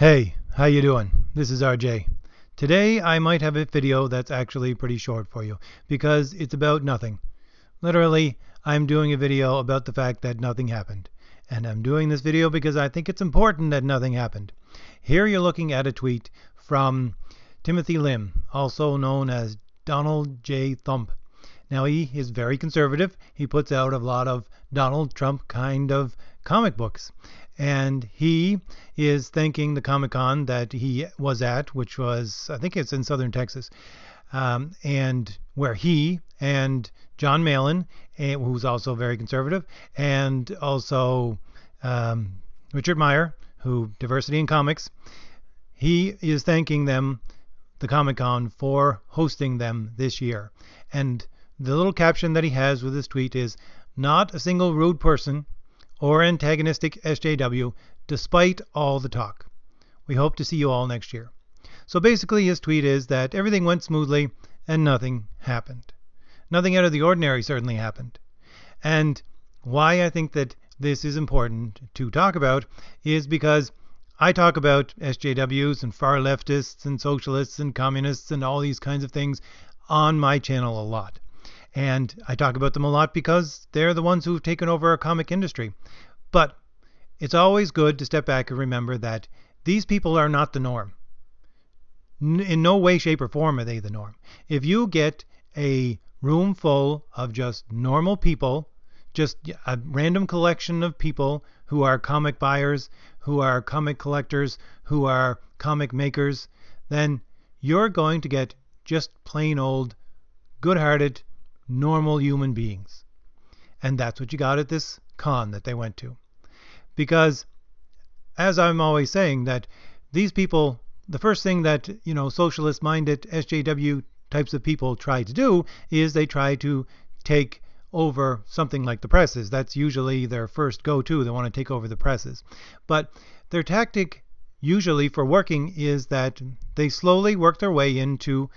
Hey, how you doing? This is RJ. Today I might have a video that's actually pretty short for you because it's about nothing. Literally, I'm doing a video about the fact that nothing happened. And I'm doing this video because I think it's important that nothing happened. Here you're looking at a tweet from Timothy Lim, also known as Donald J. Thump. Now he is very conservative. He puts out a lot of Donald Trump kind of comic books. And he is thanking the Comic-Con that he was at, which was, I think it's in southern Texas, and where he and John Malin, who's also very conservative, and also Richard Meyer, who Diversity in Comics, he is thanking them, the Comic-Con, for hosting them this year. And the little caption that he has with his tweet is, "Not a single rude person or antagonistic SJW, despite all the talk. We hope to see you all next year." So basically his tweet is that everything went smoothly and nothing happened. Nothing out of the ordinary certainly happened. And why I think that this is important to talk about is because I talk about SJWs and far leftists and socialists and communists and all these kinds of things on my channel a lot. And I talk about them a lot because they're the ones who've taken over our comic industry. But it's always good to step back and remember that these people are not the norm. In no way, shape, or form are they the norm. If you get a room full of just normal people, just a random collection of people who are comic buyers, who are comic collectors, who are comic makers, then you're going to get just plain old, good-hearted, normal human beings. And that's what you got at this con that they went to. Because, as I'm always saying, that these people, the first thing that, socialist-minded SJW types of people try to do is they try to take over something like the presses. That's usually their first go-to. They want to take over the presses. But their tactic usually for working is that they slowly work their way into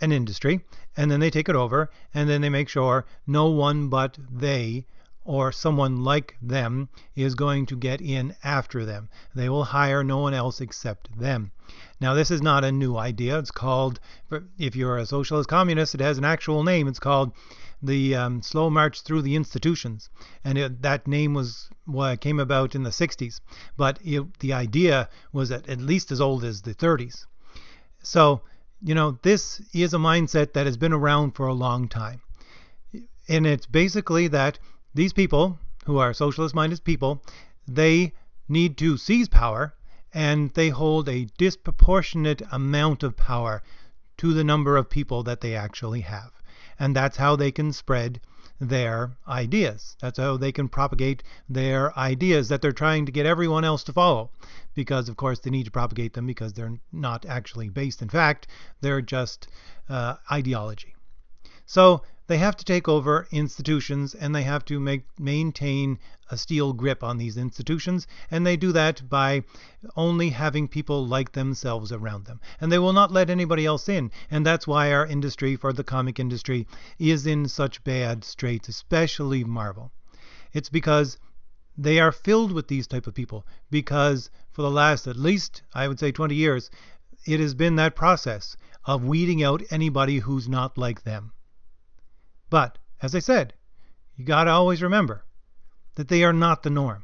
an industry, and then they take it over, and then they make sure no one but they or someone like them is going to get in after them. They will hire no one else except them. Now, this is not a new idea. It's called, if you're a socialist communist, it has an actual name. It's called the Slow March Through the Institutions. And that name came about in the 60s. But the idea was at least as old as the 30s. So, this is a mindset that has been around for a long time. And it's basically that these people, who are socialist-minded people, they need to seize power, and they hold a disproportionate amount of power to the number of people that they actually have. And that's how they can spread their ideas. That's how they can propagate their ideas that they're trying to get everyone else to follow. Because, of course, they need to propagate them because they're not actually based in fact. They're just ideology. So they have to take over institutions, and they have to maintain a steel grip on these institutions, and they do that by only having people like themselves around them. And they will not let anybody else in, and that's why our industry, for the comic industry, is in such bad straits, especially Marvel. It's because they are filled with these type of people, because for the last, at least, I would say 20 years, it has been that process of weeding out anybody who's not like them. But, as I said, you got to always remember that they are not the norm.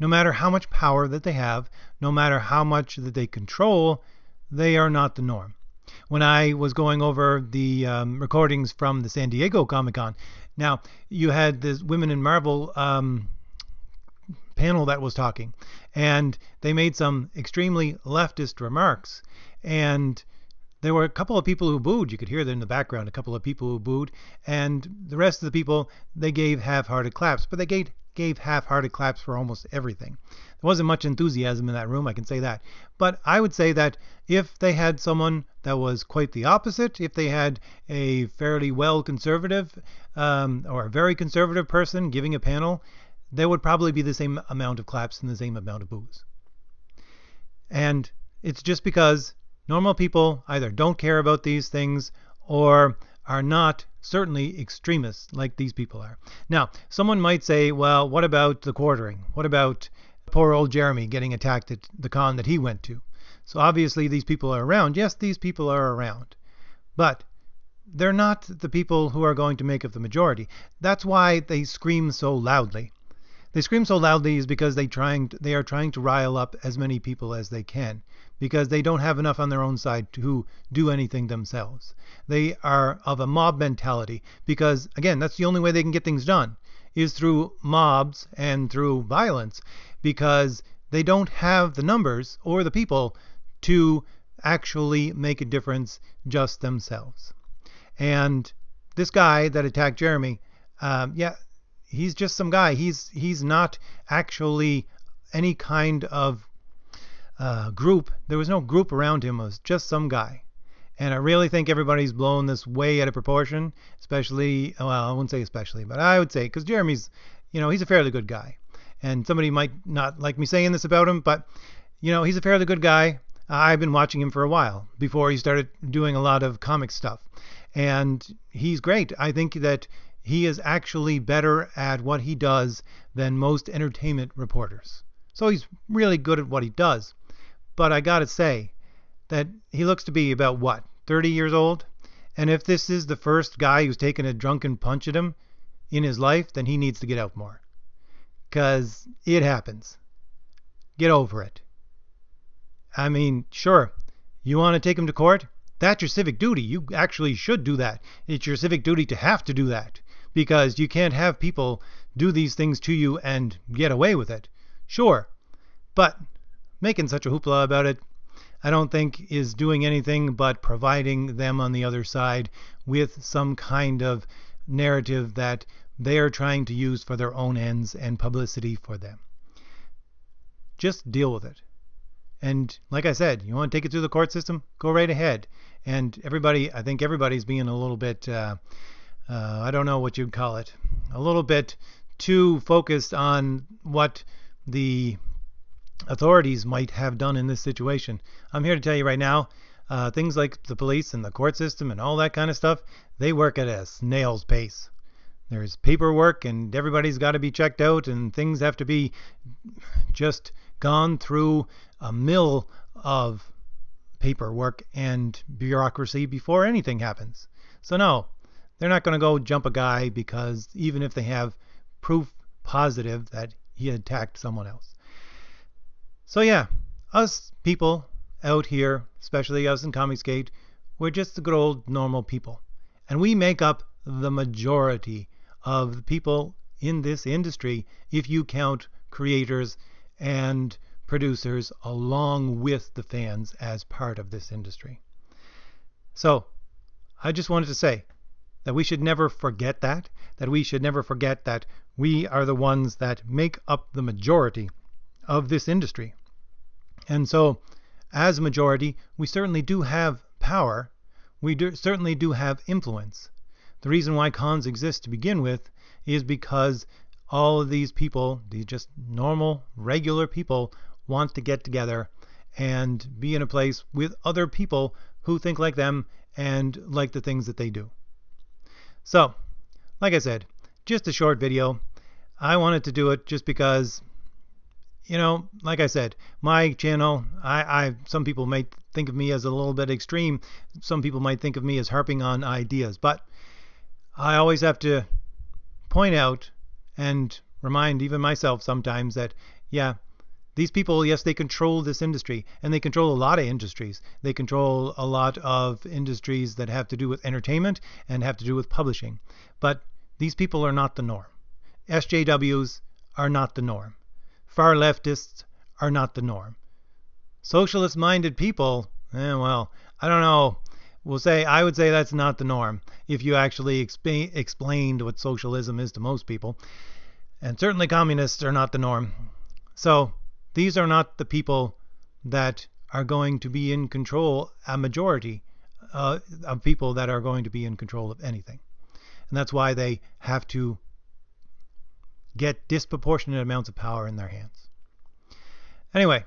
No matter how much power that they have, no matter how much that they control, they are not the norm. When I was going over the recordings from the San Diego Comic-Con, now you had this Women in Marvel panel that was talking, and they made some extremely leftist remarks, and there were a couple of people who booed. You could hear them in the background, a couple of people who booed. And the rest of the people, they gave half-hearted claps. But they gave half-hearted claps for almost everything. There wasn't much enthusiasm in that room, I can say that. But I would say that if they had someone that was quite the opposite, if they had a fairly well-conservative or a very conservative person giving a panel, there would probably be the same amount of claps and the same amount of boos. And it's just because normal people either don't care about these things or are not certainly extremists like these people are. Now, someone might say, well, what about the quartering? What about poor old Jeremy getting attacked at the con that he went to? So obviously these people are around. Yes, these people are around. But they're not the people who are going to make up the majority. That's why they scream so loudly. They scream so loudly is because they are trying to rile up as many people as they can, because they don't have enough on their own side to do anything themselves. They are of a mob mentality because, again, that's the only way they can get things done, is through mobs and through violence, because they don't have the numbers or the people to actually make a difference just themselves. And this guy that attacked Jeremy, he's just some guy. He's not actually any kind of group. There was no group around him. It was just some guy. And I really think everybody's blown this way out of proportion, especially, well, I wouldn't say especially, but I would say, because Jeremy's, he's a fairly good guy. And somebody might not like me saying this about him, but, he's a fairly good guy. I've been watching him for a while before he started doing a lot of comic stuff. And he's great. I think that he is actually better at what he does than most entertainment reporters. So he's really good at what he does. But I gotta say that he looks to be about, 30 years old? And if this is the first guy who's taken a drunken punch at him in his life, then he needs to get out more. 'Cause it happens. Get over it. I mean, sure, you want to take him to court? That's your civic duty. You actually should do that. It's your civic duty to have to do that, because you can't have people do these things to you and get away with it. Sure, but making such a hoopla about it, I don't think is doing anything but providing them on the other side with some kind of narrative that they are trying to use for their own ends and publicity for them. Just deal with it. And like I said, you want to take it through the court system? Go right ahead. And I think everybody's being a little bit, I don't know what you'd call it, a little bit too focused on what the authorities might have done in this situation. I'm here to tell you right now, things like the police and the court system and all that kind of stuff, they work at a snail's pace. There's paperwork and everybody's got to be checked out and things have to be just gone through a mill of paperwork and bureaucracy before anything happens. So no, they're not going to go jump a guy because even if they have proof positive that he attacked someone else. So yeah, us people out here, especially us in Comicsgate, we're just the good old normal people. And we make up the majority of the people in this industry if you count creators and producers along with the fans as part of this industry. So I just wanted to say that we should never forget that we should never forget that we are the ones that make up the majority of this industry. And so as a majority, we certainly do have power. We certainly do have influence. The reason why cons exist to begin with is because all of these people, these just normal, regular people, want to get together and be in a place with other people who think like them and like the things that they do. So, like I said, just a short video. I wanted to do it just because, like I said, my channel, some people might think of me as a little bit extreme. Some people might think of me as harping on ideas. But I always have to point out and remind even myself sometimes that, yeah, these people, yes, they control this industry, and they control a lot of industries. They control a lot of industries that have to do with entertainment and have to do with publishing. But these people are not the norm. SJWs are not the norm. Far leftists are not the norm. Socialist-minded people, well, I don't know. I would say that's not the norm if you actually explained what socialism is to most people. And certainly communists are not the norm. So these are not the people that are going to be in control, a majority of people that are going to be in control of anything. And that's why they have to get disproportionate amounts of power in their hands. Anyway,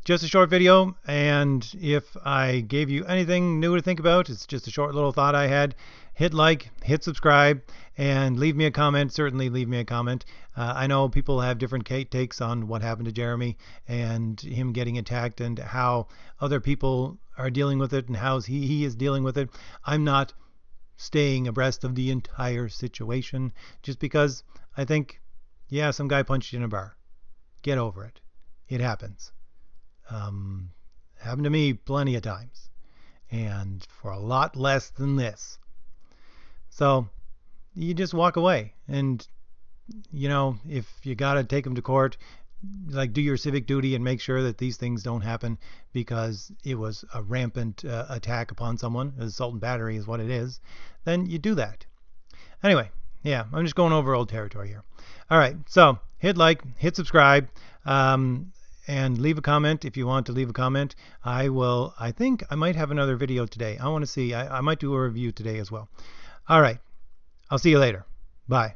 just a short video, and if I gave you anything new to think about, it's just a short little thought I had. Hit like, hit subscribe, and leave me a comment. Certainly leave me a comment. I know people have different takes on what happened to Jeremy and him getting attacked and how other people are dealing with it and how he is dealing with it. I'm not staying abreast of the entire situation just because I think, yeah, some guy punched you in a bar. Get over it. It happens. Happened to me plenty of times, and for a lot less than this. So you just walk away, and if you gotta take them to court, like, do your civic duty and make sure that these things don't happen, because it was a rampant attack upon someone. Assault and battery is what it is. Then you do that. Anyway, yeah, I'm just going over old territory here. All right, so hit like, hit subscribe, and leave a comment if you want to leave a comment. I think I might have another video today. I want to see. I might do a review today as well. All right, I'll see you later. Bye.